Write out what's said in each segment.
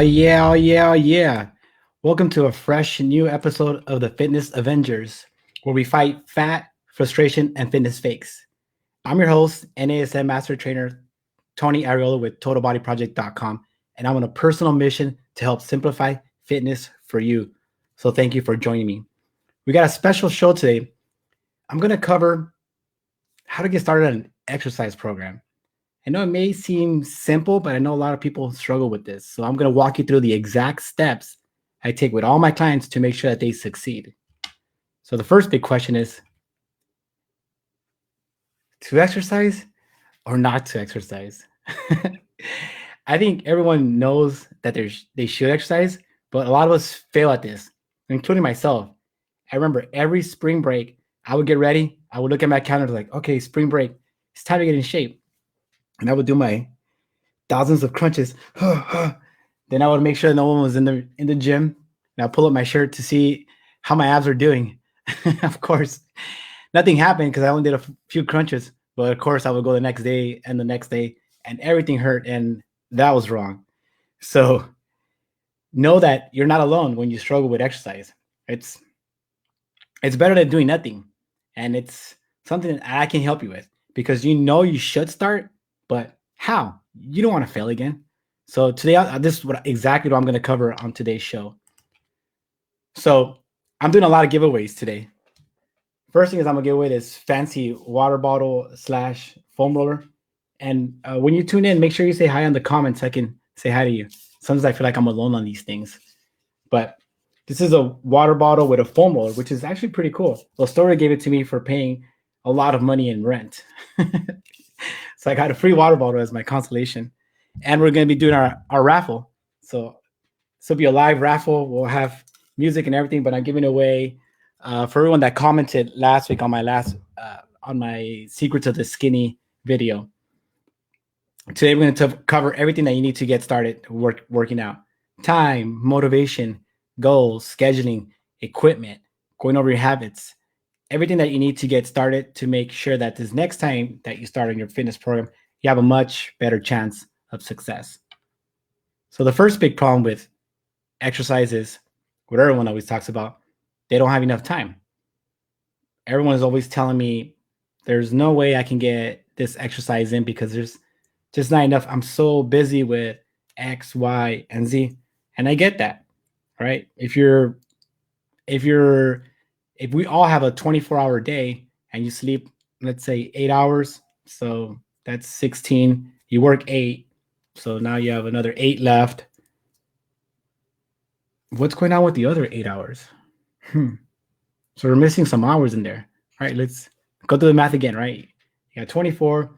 Yeah. Welcome to a fresh new episode of the Fitness Avengers, where we fight fat, frustration, and fitness fakes. I'm your host, NASM Master Trainer Tony Ariola with TotalBodyProject.com, and I'm on a personal mission to help simplify fitness for you. So thank you for joining me. We got a special show today. I'm going to cover how to get started on an exercise program. I know it may seem simple, but I know a lot of people struggle with this. So I'm going to walk you through the exact steps I take with all my clients to make sure that they succeed. So the first big question is to exercise or not to exercise? I think everyone knows that they should exercise, but a lot of us fail at this, including myself. I remember every spring break, I would get ready. I would look at my calendar like, okay, spring break, it's time to get in shape. And I would do my thousands of crunches. Then I would make sure no one was in the gym. And I pull up my shirt to see how my abs are doing. Of course, nothing happened because I only did a few crunches. But of course, I would go the next day and the next day, and everything hurt, and that was wrong. So know that you're not alone when you struggle with exercise. It's it's better than doing nothing, and it's something that I can help you with because you know you should start, but how? You don't want to fail again. So today, this is exactly what I'm going to cover on today's show. So I'm doing a lot of giveaways today. First thing is I'm gonna give away this fancy water bottle slash foam roller. And when you tune in, make sure you say hi in the comments. I can say hi to you. Sometimes I feel like I'm alone on these things. But this is a water bottle with a foam roller, which is actually pretty cool. The store gave it to me for paying a lot of money in rent. So I got a free water bottle as my consolation. And we're going to be doing our raffle. So this will be a live raffle. We'll have music and everything, but I'm giving away for everyone that commented last week on my Secrets of the Skinny video. Today we're going to cover everything that you need to get started working out: time, motivation, goals, scheduling, equipment, going over your habits, everything that you need to get started to make sure that this next time that you start on your fitness program, you have a much better chance of success. So the first big problem with exercise is what everyone always talks about: they don't have enough time. Everyone is always telling me there's no way I can get this exercise in because there's just not enough. I'm so busy with X, Y, and Z. And I get that, right? If we all have a 24-hour day and you sleep, let's say 8 hours, so that's 16. You work 8, so now you have another 8 left. What's going on with the other 8 hours? So we're missing some hours in there. All right, let's go through the math again, right? You got 24,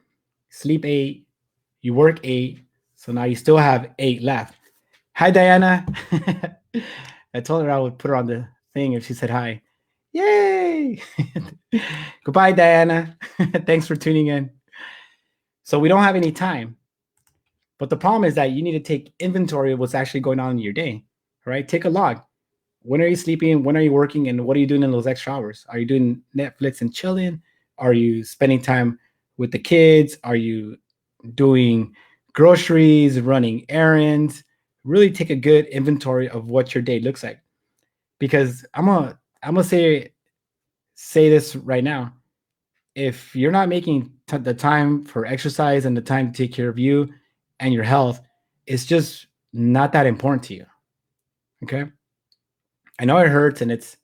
sleep 8, you work 8, so now you still have 8 left. Hi, Diana. I told her I would put her on the thing if she said hi. Yay! Goodbye, Diana. Thanks for tuning in. So we don't have any time. But the problem is that you need to take inventory of what's actually going on in your day, right? Take a log. When are you sleeping? When are you working? And what are you doing in those extra hours? Are you doing Netflix and chilling? Are you spending time with the kids? Are you doing groceries, running errands? Really take a good inventory of what your day looks like. Because I'm gonna say this right now. If you're not making the time for exercise and the time to take care of you and your health, it's just not that important to you. Okay? I know it hurts and it's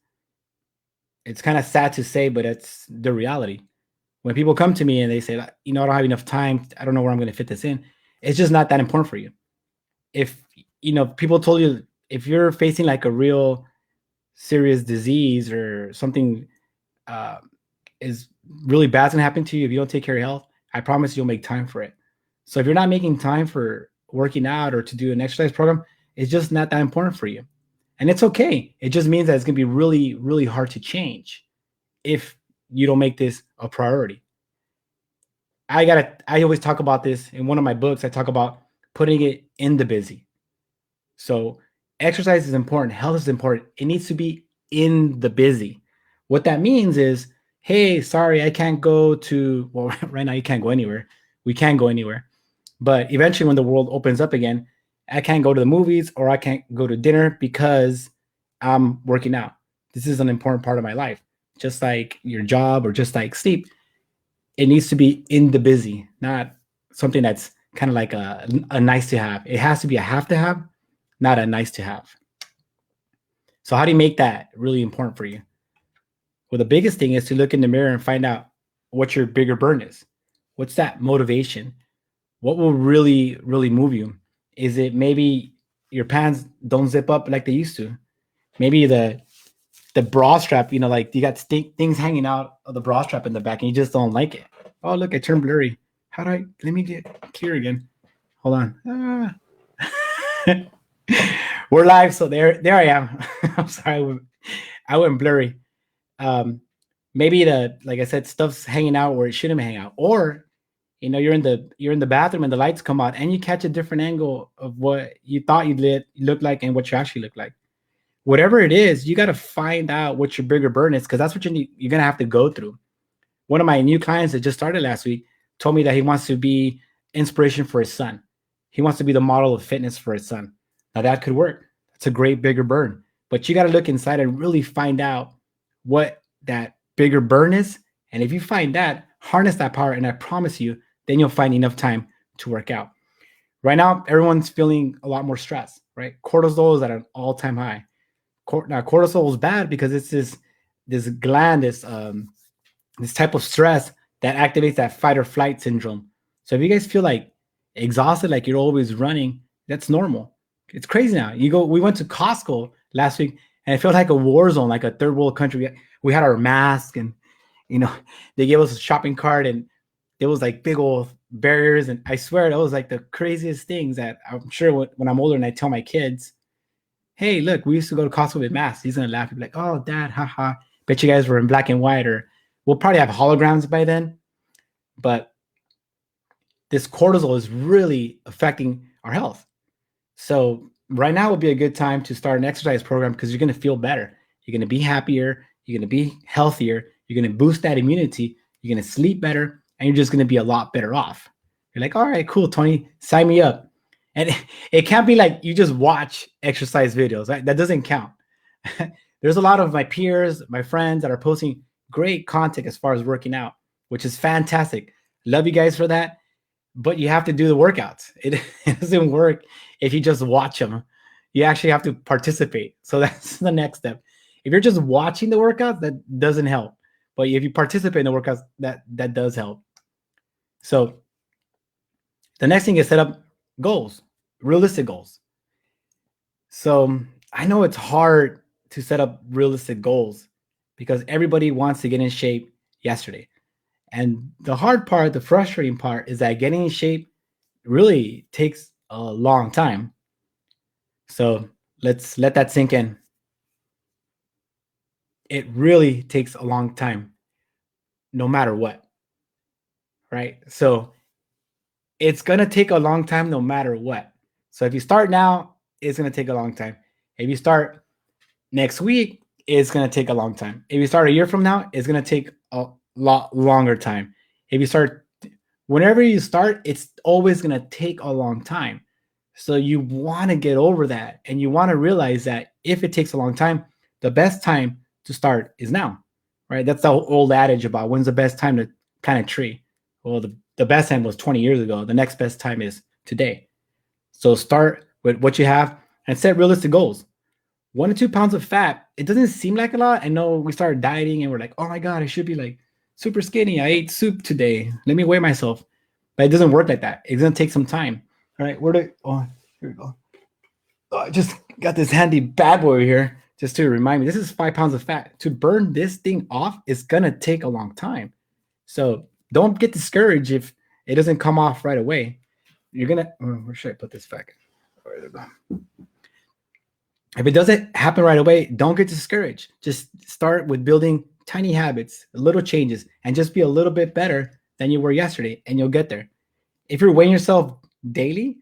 kind of sad to say, but it's the reality. When people come to me and they say, I don't have enough time, I don't know where I'm going to fit this in, it's just not that important for you. If, people told you, if you're facing like a real serious disease or something is really bad's going to happen to you if you don't take care of your health, I promise you'll make time for it. So if you're not making time for working out or to do an exercise program, it's just not that important for you. And it's okay. It just means that it's going to be really, really hard to change if you don't make this a priority. I always talk about this in one of my books. I talk about putting it in the busy. So exercise is important. Health is important. It needs to be in the busy. What that means is, hey, sorry, I can't go to, well, right now you can't go anywhere. We can't go anywhere. But eventually when the world opens up again, I can't go to the movies or I can't go to dinner because I'm working out. This is an important part of my life. Just like your job or just like sleep, it needs to be in the busy, not something that's kind of like a nice to have. It has to be a have to have, not a nice to have. So, how do you make that really important for you? Well, the biggest thing is to look in the mirror and find out what your bigger burn is. What's that motivation? What will really, really move you? Is it maybe your pants don't zip up like they used to? Maybe the bra strap, like you got things hanging out of the bra strap in the back and you just don't like it. Oh, look, I turned blurry. Let me get clear again. Hold on. We're live, so there I am. I'm sorry, I went blurry. Um, Maybe like I said, stuff's hanging out where it shouldn't hang out, or you're in the bathroom and the lights come on and you catch a different angle of what you thought you look like and what you actually look like. Whatever it is, you got to find out what your bigger burn is, because that's what you're gonna have to go through. One of my new clients that just started last week told me that he wants to be inspiration for his son. He wants to be the model of fitness for his son. Now that could work. That's a great bigger burn. But you got to look inside and really find out what that bigger burn is. And if you find that, harness that power, and I promise you, then you'll find enough time to work out. Right now, everyone's feeling a lot more stress, right? Cortisol is at an all-time high. Now, cortisol is bad because it's this gland, this type of stress that activates that fight or flight syndrome. So if you guys feel like exhausted, like you're always running, that's normal. It's crazy now. We went to Costco last week and it felt like a war zone, like a third world country. We had our mask and, they gave us a shopping cart and there was like big old barriers. And I swear that was like the craziest things that I'm sure when I'm older and I tell my kids, hey, look, we used to go to Costco with masks. He's going to laugh. He'll be like, oh, dad, haha. Bet you guys were in black and white, or we'll probably have holograms by then. But this cortisol is really affecting our health. So right now would be a good time to start an exercise program, because you're going to feel better. You're going to be happier. You're going to be healthier. You're going to boost that immunity. You're going to sleep better, and you're just going to be a lot better off. You're like, all right, cool, Tony, sign me up. And it can't be like you just watch exercise videos. Right? That doesn't count. There's a lot of my peers, my friends that are posting great content as far as working out, which is fantastic. Love you guys for that. But you have to do the workouts. It doesn't work if you just watch them. You actually have to participate. So that's the next step. If you're just watching the workouts, that doesn't help. But if you participate in the workouts, that does help. So the next thing is set up goals, realistic goals. So I know it's hard to set up realistic goals because everybody wants to get in shape yesterday. And the hard part, the frustrating part, is that getting in shape really takes a long time. So let's let that sink in. It really takes a long time, no matter what. Right? So it's going to take a long time no matter what. So if you start now, it's going to take a long time. If you start next week, it's going to take a long time. If you start a year from now, it's going to take a lot longer time. If you start, whenever you start, it's always going to take a long time. So you want to get over that, and you want to realize that if it takes a long time, the best time to start is now, right? That's the old adage about when's the best time to plant a tree. Well, the best time was 20 years ago. The next best time is today. So start with what you have and set realistic goals. 1 to 2 pounds of fat, it doesn't seem like a lot. I know we started dieting and we're like, oh my God, I should be like super skinny. I ate soup today. Let me weigh myself. But it doesn't work like that. It's going to take some time. All right, here we go. Oh, I just got this handy bad boy here just to remind me. This is 5 pounds of fat. To burn this thing off is going to take a long time. So don't get discouraged if it doesn't come off right away. You're going to, where should I put this back? There we go. If it doesn't happen right away, don't get discouraged. Just start with building tiny habits, little changes, and just be a little bit better than you were yesterday, and you'll get there. If you're weighing yourself daily,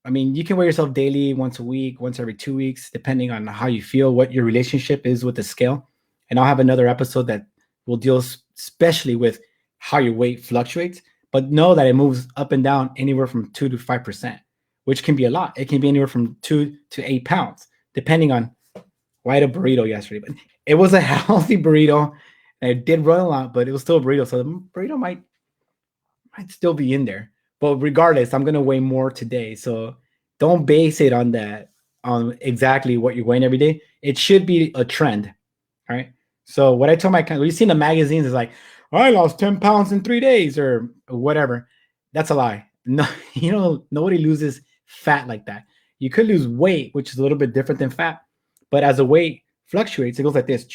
I mean, you can weigh yourself daily, once a week, once every 2 weeks, depending on how you feel, what your relationship is with the scale. And I'll have another episode that will deal especially with how your weight fluctuates, but know that it moves up and down anywhere from 2 to 5%, which can be a lot. It can be anywhere from 2 to 8 pounds, depending on. Well, I had a burrito yesterday, but it was a healthy burrito. And it did run a lot, but it was still a burrito. So the burrito might still be in there. But regardless, I'm gonna weigh more today. So don't base it on that, on exactly what you're weighing every day. It should be a trend. All right. So what I told my clients, you see in the magazines is like, I lost 10 pounds in 3 days or whatever. That's a lie. No, nobody loses fat like that. You could lose weight, which is a little bit different than fat, but as the weight fluctuates, it goes like this.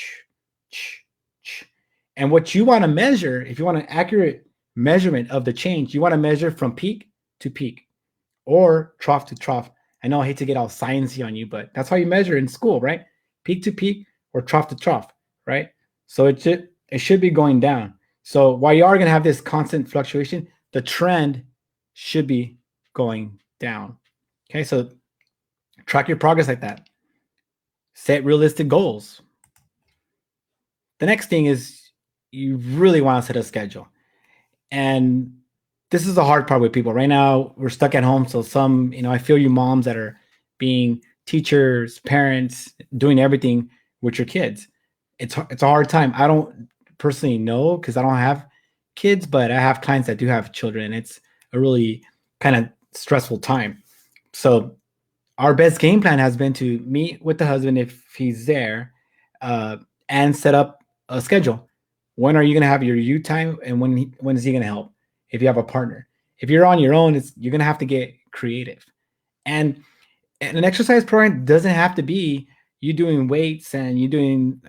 And what you want to measure, if you want an accurate measurement of the change, you want to measure from peak to peak or trough to trough. I know I hate to get all sciencey on you, but that's how you measure in school, right? Peak to peak or trough to trough, right? So it should be going down. So while you are going to have this constant fluctuation, the trend should be going down. Okay, so track your progress like that. Set realistic goals. The next thing is you really want to set a schedule. And this is the hard part with people. Right now, we're stuck at home. So I feel you moms that are being teachers, parents, doing everything with your kids. It's a hard time. I don't personally know because I don't have kids, but I have clients that do have children. It's a really kind of stressful time. So our best game plan has been to meet with the husband if he's there, uh, and set up a schedule. When are you going to have your you time, and when is he going to help? If you have a partner, if you're on your own, you're going to have to get creative. And an exercise program doesn't have to be you doing weights and you doing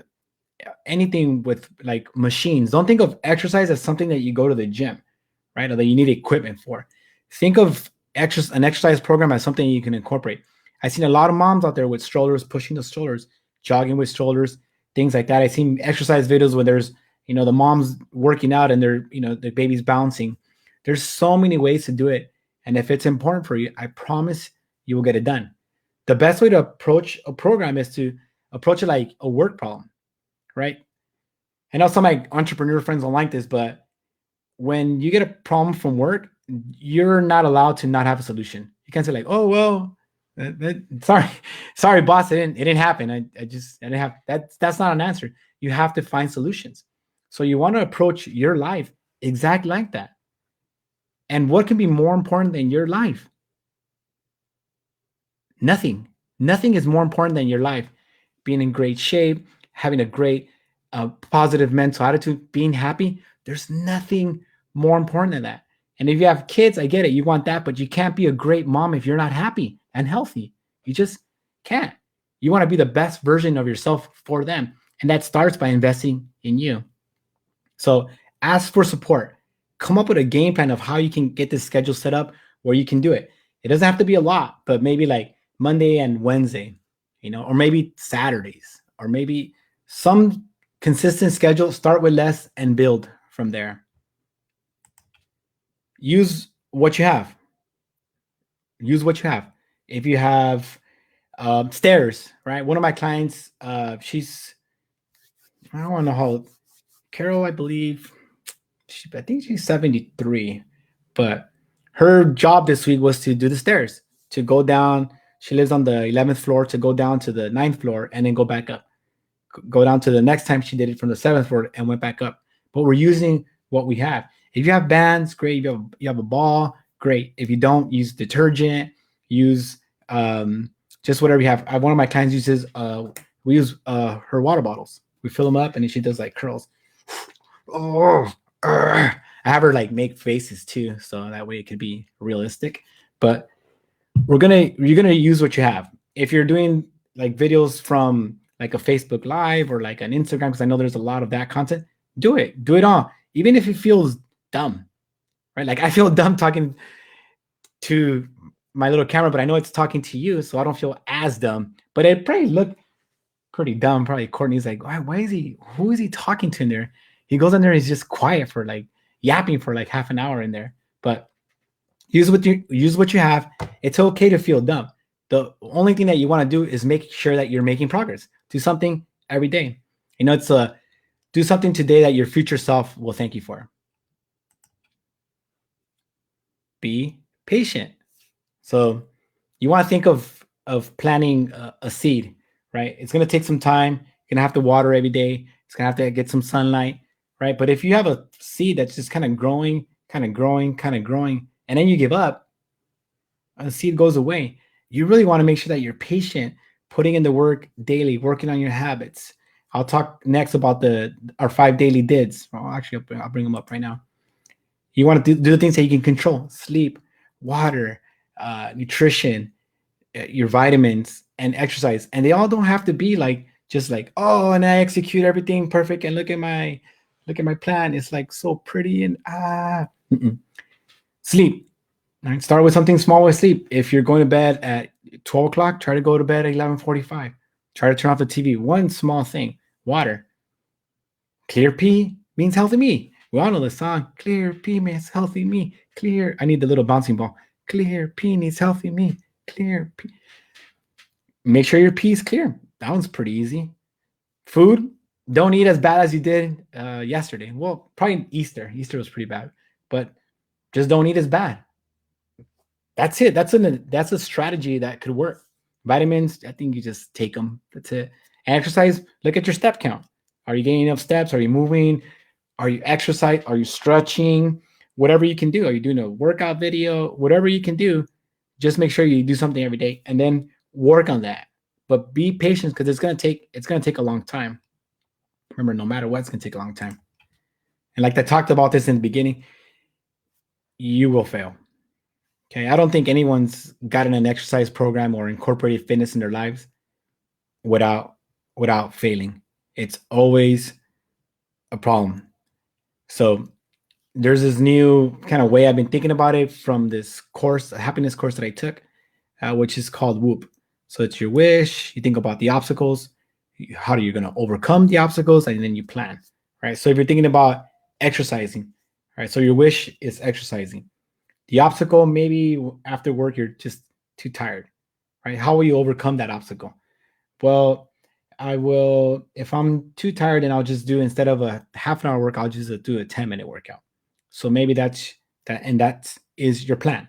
anything with like machines. Don't think of exercise as something that you go to the gym, right? Or that you need equipment for. Think of an exercise program as something you can incorporate. I've seen a lot of moms out there with strollers, pushing the strollers, jogging with strollers, things like that. I've seen exercise videos where there's, the mom's working out and the baby's bouncing. There's so many ways to do it. And if it's important for you, I promise you will get it done. The best way to approach a program is to approach it like a work problem, right? I know some of my entrepreneur friends don't like this, but when you get a problem from work, you're not allowed to not have a solution. You can't say like, "Oh well, sorry, sorry, boss, it didn't happen. I didn't have that." That's not an answer. You have to find solutions. So you want to approach your life exactly like that. And what can be more important than your life? Nothing. Nothing is more important than your life. Being in great shape, having a great, positive mental attitude, being happy. There's nothing more important than that. And if you have kids, I get it. You want that, but you can't be a great mom if you're not happy and healthy. You just can't. You want to be the best version of yourself for them. And that starts by investing in you. So ask for support. Come up with a game plan of how you can get this schedule set up where you can do it. It doesn't have to be a lot, but maybe like Monday and Wednesday, or maybe Saturdays, or maybe some consistent schedule. Start with less and build from there. Use what you have. Use what you have. If you have stairs, right? One of my clients, I don't know how, Carol, I believe, I think she's 73, but her job this week was to do the stairs, to go down. She lives on the 11th floor, to go down to the 9th floor and then go back up. Go down to the next time she did it from the 7th floor and went back up. But we're using what we have. If you have bands, great. If you have a ball, great. If you don't, use detergent, use just whatever you have. One of my clients uses, we use her water bottles. We fill them up and then she does like curls. Oh, I have her like make faces too, so that way it could be realistic. But you're gonna use what you have. If you're doing like videos from like a Facebook Live or like an Instagram, because I know there's a lot of that content, do it all, even if it feels dumb, right? Like I feel dumb talking to my little camera, but I know it's talking to you, so I don't feel as dumb. But it probably looked pretty dumb. Probably Courtney's like, why is he? Who is he talking to in there? He goes in there, he's just quiet for like yapping for like half an hour in there. But use what you have. It's okay to feel dumb. The only thing that you want to do is make sure that you're making progress. Do something every day. It's do something today that your future self will thank you for. Be patient. So You want to think of planting a seed, right? It's going to take some time. You're going to have to water every day. It's going to have to get some sunlight, right? But if you have a seed that's just kind of growing, kind of growing, kind of growing, and then you give up, the seed goes away. You really want to make sure that you're patient, putting in the work daily, working on your habits. I'll talk next about the our 5 daily dids. Well, actually, I'll bring them up right now. You want to do the things that you can control: sleep, water, nutrition, your vitamins, and exercise. And they all don't have to be like just like, oh, and I execute everything perfect and look at my plan. It's like so pretty and Mm-mm. Sleep. Right? Start with something small with sleep. If you're going to bed at 12 o'clock, try to go to bed at 11:45. Try to turn off the TV. One small thing. Water. Clear pee means healthy me. We all know the song. Clear pee means healthy me. Clear. I need the little bouncing ball. Clear pee needs healthy me. Clear pee. Make sure your pee is clear. That one's pretty easy. Food. Don't eat as bad as you did yesterday. Well, probably Easter. Easter was pretty bad, but just don't eat as bad. That's it. That's a strategy that could work. Vitamins, I think you just take them. That's it. Exercise, look at your step count. Are you getting enough steps? Are you moving? Are you exercise? Are you stretching? Whatever you can do. Are you doing a workout video? Whatever you can do, just make sure you do something every day and then work on that. But be patient because it's gonna take a long time. Remember, no matter what, it's gonna take a long time. And like I talked about this in the beginning, you will fail. Okay, I don't think anyone's gotten an exercise program or incorporated fitness in their lives without without failing. It's always a problem. So there's this new kind of way I've been thinking about it from this course, a happiness course that I took, which is called Whoop. So it's your wish. You think about the obstacles. How are you going to overcome the obstacles, and then you plan, right? So if you're thinking about exercising, right? So your wish is exercising. The obstacle, maybe after work, you're just too tired, right? How will you overcome that obstacle? Well, I will, if I'm too tired, then I'll just do, instead of a half an hour work, I'll just do a 10-minute workout. So maybe that's that, and that is your plan.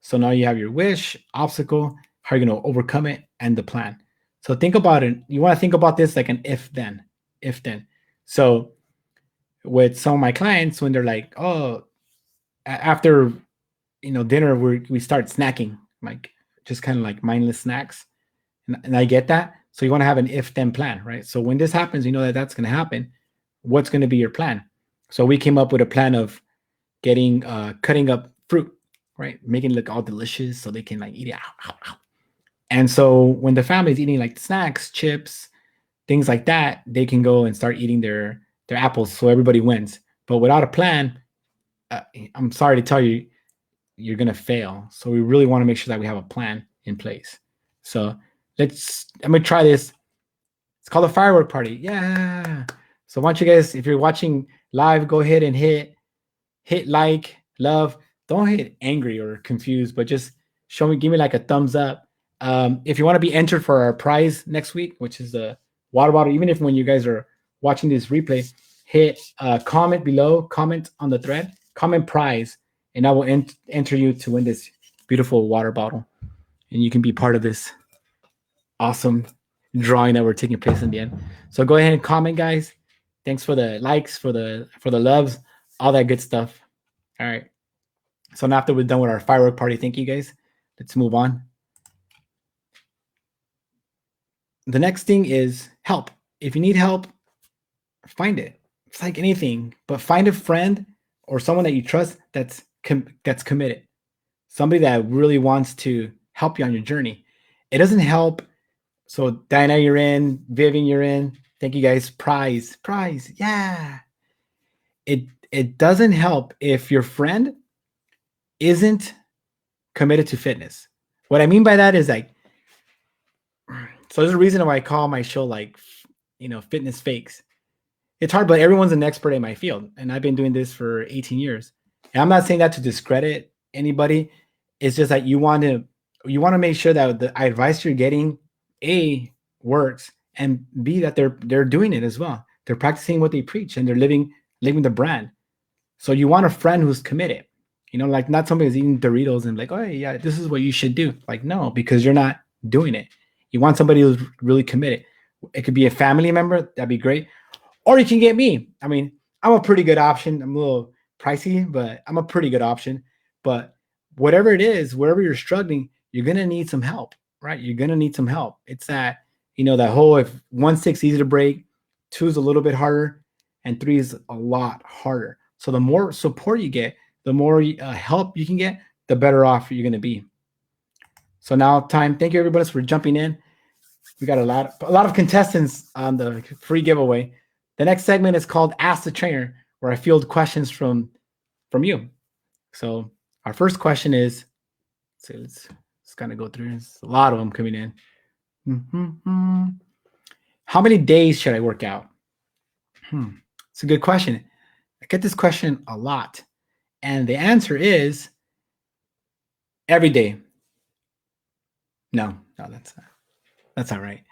So now you have your wish, obstacle, how are you going to overcome it, and the plan. So think about it. You want to think about this like an if then. So with some of my clients, when they're like, oh, after dinner, we start snacking, like just kind of like mindless snacks, and I get that. So you want to have an if then plan, right? So when this happens, you know that that's going to happen. What's going to be your plan? So we came up with a plan of getting cutting up fruit, right? Making it look all delicious so they can like eat it. Ow, ow, ow. And so when the family's eating like snacks, chips, things like that, they can go and start eating their apples. So everybody wins. But without a plan, uh, I'm sorry to tell you, you're gonna fail. So we really want to make sure that we have a plan in place. So I'm gonna try this. It's called a firework party. Yeah. So why don't you guys, if you're watching live, go ahead and hit like, love. Don't hit angry or confused, but just give me like a thumbs up. If you want to be entered for our prize next week, which is the water bottle, even if when you guys are watching this replay, hit comment below, comment on the thread, comment prize, and I will enter you to win this beautiful water bottle. And you can be part of this awesome drawing that we're taking place in the end. So go ahead and comment, guys. Thanks for the likes, for the loves, all that good stuff. All right. So now after we're done with our firework party, thank you guys. Let's move on. The next thing is help. If you need help, find it. It's like anything, but find a friend or someone that you trust that's committed. Somebody that really wants to help you on your journey. It doesn't help. So Diana, you're in. Vivian, you're in. Thank you guys. Prize. Yeah. It doesn't help if your friend isn't committed to fitness. What I mean by that is like, so there's a reason why I call my show like, fitness fakes. It's hard, but everyone's an expert in my field, and I've been doing this for 18 years. And I'm not saying that to discredit anybody. It's just that you want to make sure that the advice you're getting, A, works, and B, that they're doing it as well. They're practicing what they preach, and they're living the brand. So you want a friend who's committed. Like not somebody who's eating Doritos and like, oh yeah, this is what you should do. Like, no, because you're not doing it. You want somebody who's really committed. It could be a family member, that'd be great. Or you can get me. I mean, I'm a pretty good option. I'm a little pricey, but I'm a pretty good option. But whatever it is, wherever you're struggling, you're gonna need some help, right? You're gonna need some help. It's that, that whole, if 1-6 easy to break, 2 is a little bit harder, and 3 is a lot harder. So the more support you get, the more help you can get, the better off you're gonna be. So now, time. Thank you everybody for jumping in. We got a lot of contestants on the free giveaway. The next segment is called Ask the Trainer, where I field questions from you. So our first question is, let's kind of go through. There's a lot of them coming in. Mm-hmm. How many days should I work out? It's a good question. I get this question a lot, and the answer is every day. No, that's not right.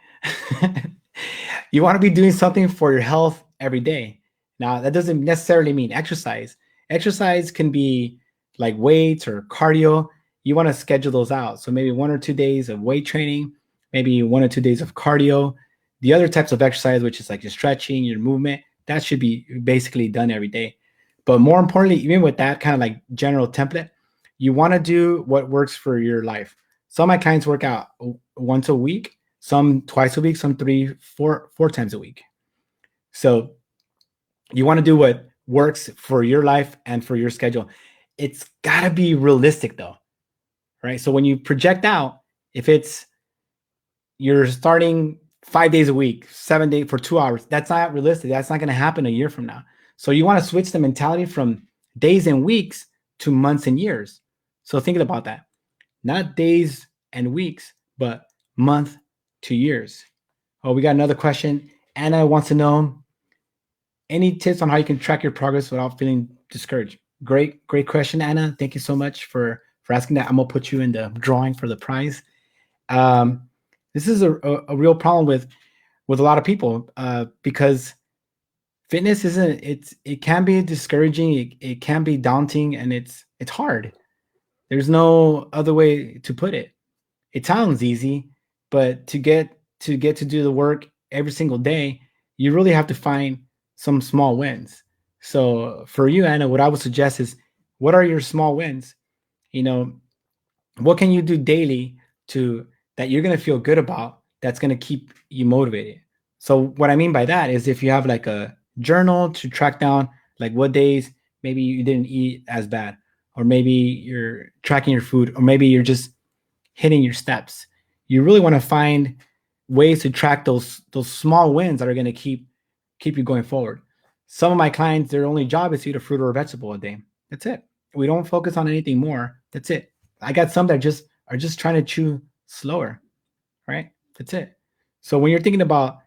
You want to be doing something for your health every day. Now, that doesn't necessarily mean exercise. Exercise can be like weights or cardio. You want to schedule those out. So maybe 1 or 2 days of weight training, maybe 1 or 2 days of cardio. The other types of exercise, which is like your stretching, your movement, that should be basically done every day. But more importantly, even with that kind of like general template, you want to do what works for your life. Some of my clients work out once a week, some twice a week, some 4 times a week. So you want to do what works for your life and for your schedule. It's got to be realistic though, right? So when you project out, if you're starting 5 days a week, 7 days for 2 hours, that's not realistic. That's not going to happen a year from now. So you want to switch the mentality from days and weeks to months and years. So think about that. Not days and weeks, but month to years. Oh, we got another question. Anna wants to know any tips on how you can track your progress without feeling discouraged. Great question, Anna. Thank you so much for asking that. I'm gonna put you in the drawing for the prize. This is a real problem with a lot of people because fitness it can be discouraging. It can be daunting, and it's hard. There's no other way to put it. It sounds easy, but to get to do the work every single day, you really have to find some small wins. So for you, Anna, what I would suggest is, what are your small wins? You know, what can you do daily to that you're going to feel good about, that's going to keep you motivated? So what I mean by that is, if you have like a journal to track down like what days maybe you didn't eat as bad, or maybe you're tracking your food, or maybe you're just hitting your steps. You really want to find ways to track those small wins that are going to keep you going forward. Some of my clients, their only job is to eat a fruit or a vegetable a day. That's it. We don't focus on anything more. That's it. I got some that just are just trying to chew slower, right? That's it. So when you're thinking about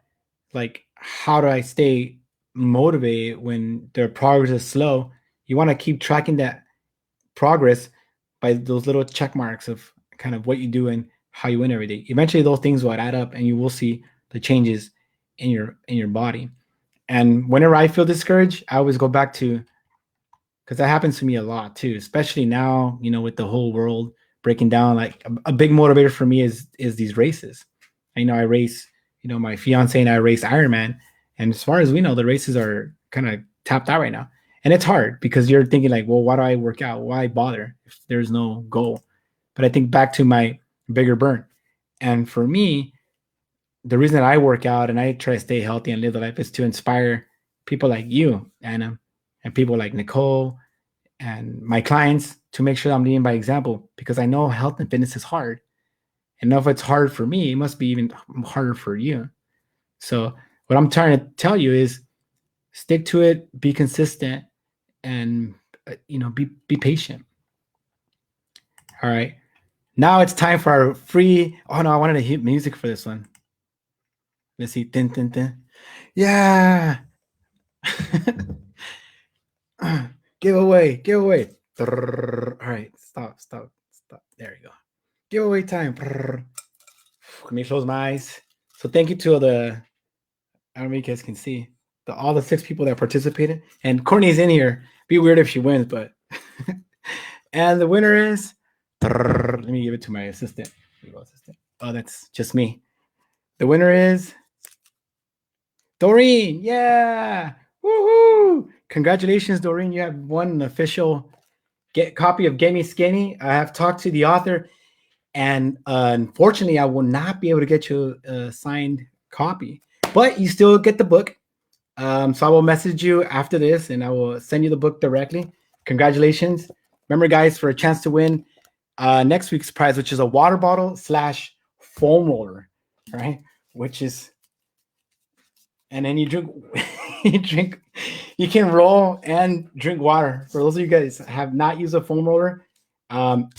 like, how do I stay motivated when their progress is slow, you want to keep tracking that progress by those little check marks of kind of what you do and how you win every day. Eventually those things will add up, and you will see the changes in your body. And whenever I feel discouraged, I always go back to, because that happens to me a lot too, especially now, with the whole world breaking down. Like a big motivator for me is these races. I race, my fiance and I race Ironman, and as far as we know, the races are kind of tapped out right now. And it's hard because you're thinking like, well, why do I work out? Why bother if there's no goal? But I think back to my bigger burn. And for me, the reason that I work out and I try to stay healthy and live the life is to inspire people like you, Anna, and people like Nicole and my clients, to make sure I'm leading by example, because I know health and fitness is hard. And if it's hard for me, it must be even harder for you. So what I'm trying to tell you is, stick to it, be consistent, and be patient. All right. Now it's time for our free. Oh no, I wanted to hit music for this one. Let's see. Dun, dun, dun. Yeah. Giveaway. All right. Stop. There you go. Giveaway time. Let me close my eyes. So thank you to I don't know if you guys can see all the 6 people that participated. And Courtney's in here. Be weird if she wins, but And the winner is. Let me give it to my assistant. Oh, that's just me. The winner is Doreen. Yeah. Woohoo. Congratulations, Doreen. You have won an official copy of Get Me Skinny. I have talked to the author, and unfortunately, I will not be able to get you a signed copy, but you still get the book. So I will message you after this, and I will send you the book directly. Congratulations! Remember, guys, for a chance to win next week's prize, which is a water bottle / foam roller, right? Which is, and then you drink, you drink, you can roll and drink water. For those of you guys have not used a foam roller,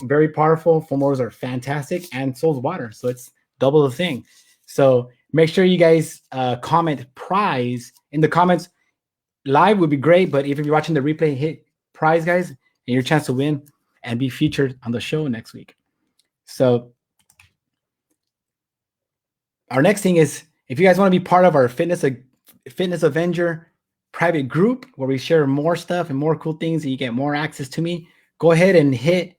very powerful. Foam rollers are fantastic, and so is water, so it's double the thing. So make sure you guys comment prize in the comments. Live would be great, but if you're watching the replay, hit prize, guys, and your chance to win and be featured on the show next week. So our next thing is, if you guys want to be part of our fitness Avenger private group where we share more stuff and more cool things and you get more access to me, go ahead and hit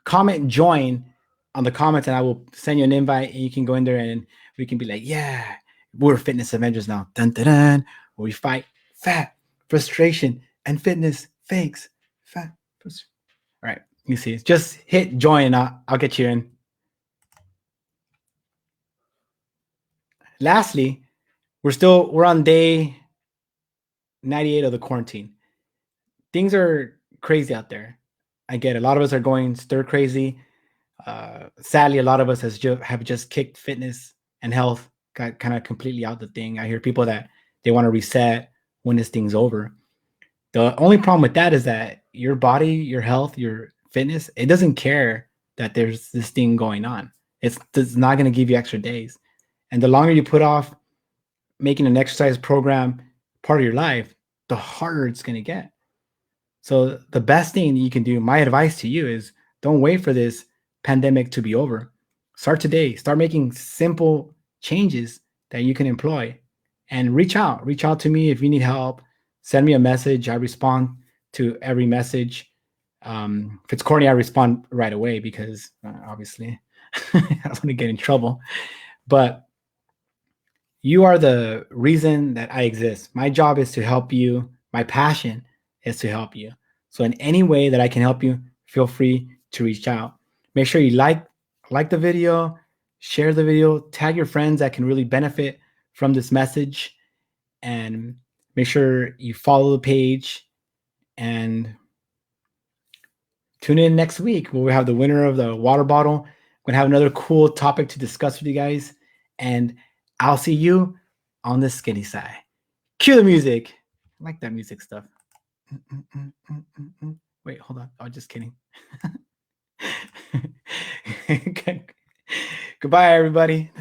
comment join on the comments, and I will send you an invite, and you can go in there and we can be like, yeah, we're fitness Avengers now. Dun, dun, dun. Where we fight fat, frustration, and fitness fakes. Fat, frustration. All right, you see, just hit join and I'll get you in. Lastly, we're on day 98 of the quarantine. Things are crazy out there. I get it. A lot of us are going stir crazy. Sadly, a lot of us have just kicked fitness and health, got kind of completely out the thing. I hear people that they want to reset when this thing's over. The only problem with that is that your body, your health, your fitness, it doesn't care that there's this thing going on. It's not going to give you extra days. And the longer you put off making an exercise program part of your life, the harder it's going to get. So the best thing you can do, my advice to you is, don't wait for this pandemic to be over. Start today. Start making simple changes that you can employ, and reach out. Reach out to me if you need help. Send me a message. I respond to every message. If it's corny, I respond right away because obviously I don't want to get in trouble. But you are the reason that I exist. My job is to help you. My passion is to help you. So in any way that I can help you, feel free to reach out. Make sure you like the video, share the video, tag your friends that can really benefit from this message, and make sure you follow the page, and tune in next week where we have the winner of the water bottle. We're gonna have another cool topic to discuss with you guys, and I'll see you on the skinny side. Cue the music. I like that music stuff. Wait, hold on. Oh, just kidding. Goodbye, everybody.